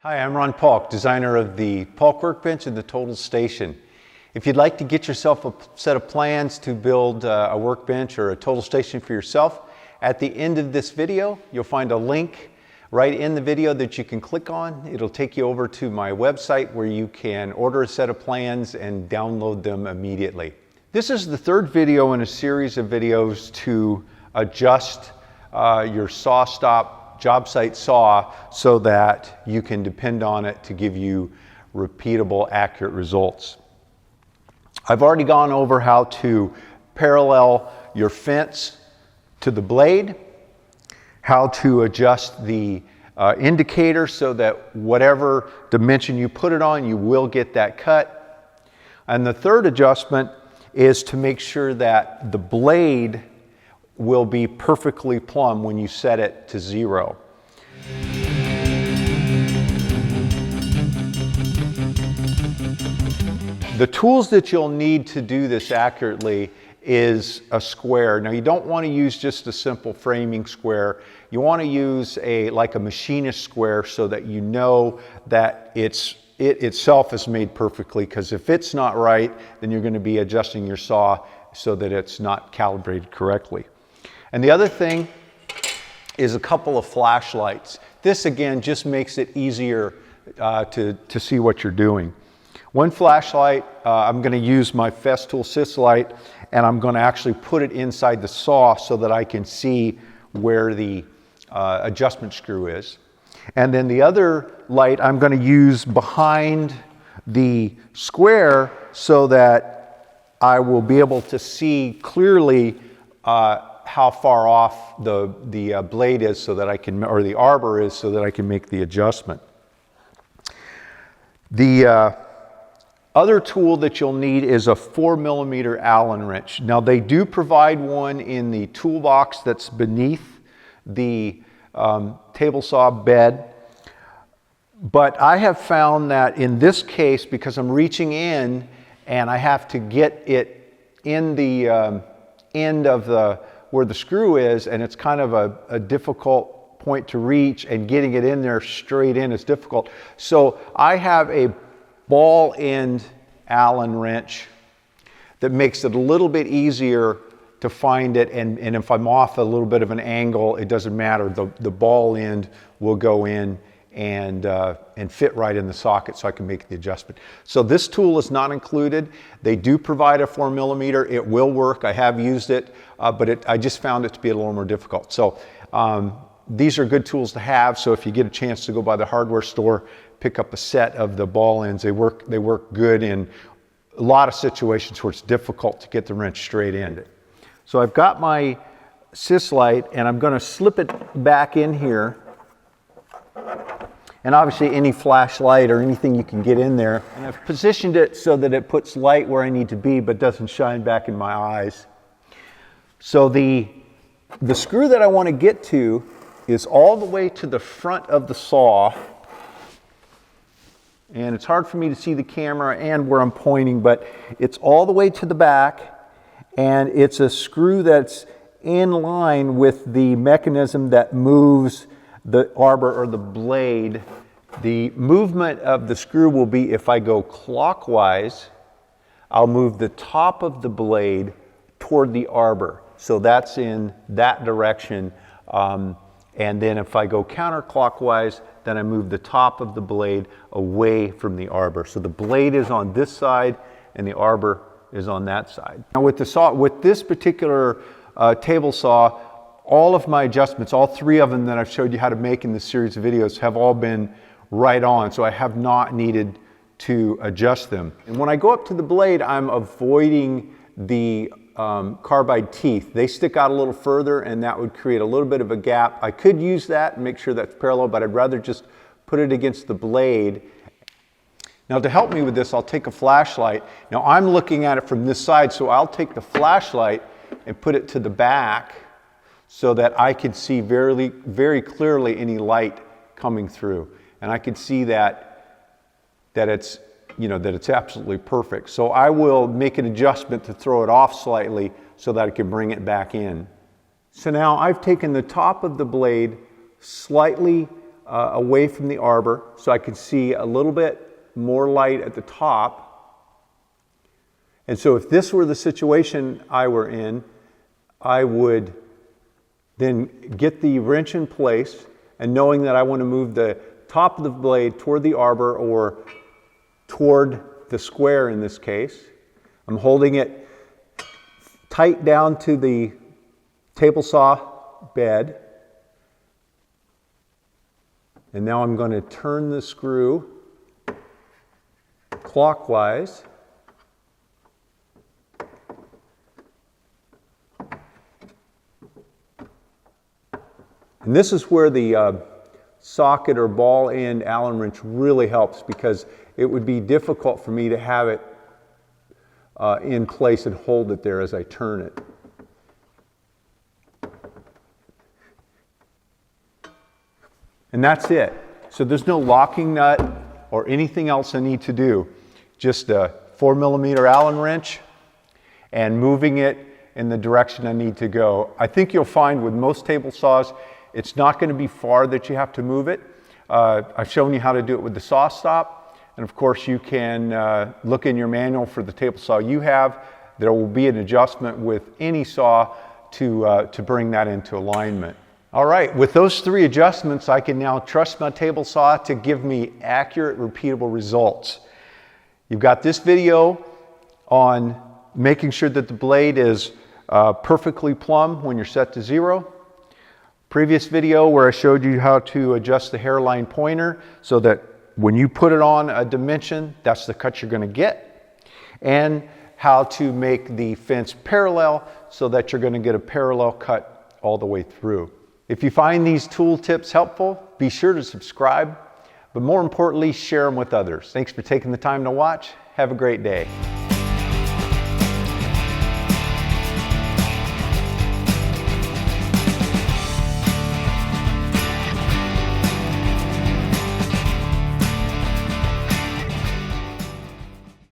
Hi, I'm Ron Paulk, designer of the Paulk Workbench and the Total Station. If you'd like to get yourself a set of plans to build a workbench or a total station for yourself, at the end of this video, you'll find a link right in the video that you can click on. It'll take you over to my website where you can order a set of plans and download them immediately. This is the third video in a series of videos to adjust your SawStop Jobsite saw so that you can depend on it to give you repeatable, accurate results. I've already gone over how to parallel your fence to the blade, how to adjust the indicator so that whatever dimension you put it on, you will get that cut. And the third adjustment is to make sure that the blade will be perfectly plumb when you set it to 0. The tools that you'll need to do this accurately is a square. Now you don't want to use just a simple framing square. You want to use like a machinist square so that you know that it itself is made perfectly, because if it's not right, then you're going to be adjusting your saw so that it's not calibrated correctly. And the other thing is a couple of flashlights. This again just makes it easier to see what you're doing. One flashlight, I'm going to use my Festool Light, and I'm going to actually put it inside the saw so that I can see where the adjustment screw is. And then the other light I'm going to use behind the square so that I will be able to see clearly how far off the blade is so that I can, or the arbor is, so that I can make the adjustment. The other tool that you'll need is a 4mm Allen wrench. Now they do provide one in the toolbox that's beneath the table saw bed, but I have found that in this case, because I'm reaching in and I have to get it in the end of where the screw is, and it's kind of a difficult point to reach, and getting it in there straight in is difficult. So I have a ball end Allen wrench that makes it a little bit easier to find it, and if I'm off a little bit of an angle, it doesn't matter. The ball end will go in and fit right in the socket so I can make the adjustment. So this tool is not included. They do provide a 4mm. It will work. I have used it, but I just found it to be a little more difficult. So these are good tools to have. So if you get a chance to go by the hardware store, pick up a set of the ball ends. They work good in a lot of situations where it's difficult to get the wrench straight in. So I've got my light, and I'm going to slip it back in here. And obviously any flashlight or anything you can get in there. And I've positioned it so that it puts light where I need to be but doesn't shine back in my eyes. So the screw that I want to get to is all the way to the front of the saw. And it's hard for me to see the camera and where I'm pointing, but it's all the way to the back, and it's a screw that's in line with the mechanism that moves the arbor or the blade. The movement of the screw will be, if I go clockwise, I'll move the top of the blade toward the arbor. So that's in that direction. And then if I go counterclockwise, then I move the top of the blade away from the arbor. So the blade is on this side and the arbor is on that side. Now with this particular table saw, all of my adjustments, all three of them that I've showed you how to make in this series of videos, have all been right on, so I have not needed to adjust them. And when I go up to the blade, I'm avoiding the carbide teeth. They stick out a little further, and that would create a little bit of a gap. I could use that and make sure that's parallel, but I'd rather just put it against the blade. Now to help me with this, I'll take a flashlight. Now I'm looking at it from this side, so I'll take the flashlight and put it to the back so that I can see very, very clearly any light coming through. And I can see that it's absolutely perfect. So I will make an adjustment to throw it off slightly so that I can bring it back in. So now I've taken the top of the blade slightly away from the arbor so I can see a little bit more light at the top. And so if this were the situation I were in, I would then get the wrench in place, and knowing that I want to move the top of the blade toward the arbor or toward the square in this case, I'm holding it tight down to the table saw bed. And now I'm going to turn the screw clockwise. And this is where the socket or ball end Allen wrench really helps, because it would be difficult for me to have it in place and hold it there as I turn it. And that's it. So there's no locking nut or anything else I need to do. Just a 4mm Allen wrench and moving it in the direction I need to go. I think you'll find with most table saws, it's not going to be far that you have to move it. I've shown you how to do it with the SawStop. And of course you can look in your manual for the table saw you have. There will be an adjustment with any saw to bring that into alignment. All right, with those 3 adjustments, I can now trust my table saw to give me accurate, repeatable results. You've got this video on making sure that the blade is perfectly plumb when you're set to 0. Previous video where I showed you how to adjust the hairline pointer so that when you put it on a dimension, that's the cut you're going to get. And how to make the fence parallel so that you're going to get a parallel cut all the way through. If you find these tool tips helpful, be sure to subscribe, but more importantly, share them with others. Thanks for taking the time to watch. Have a great day.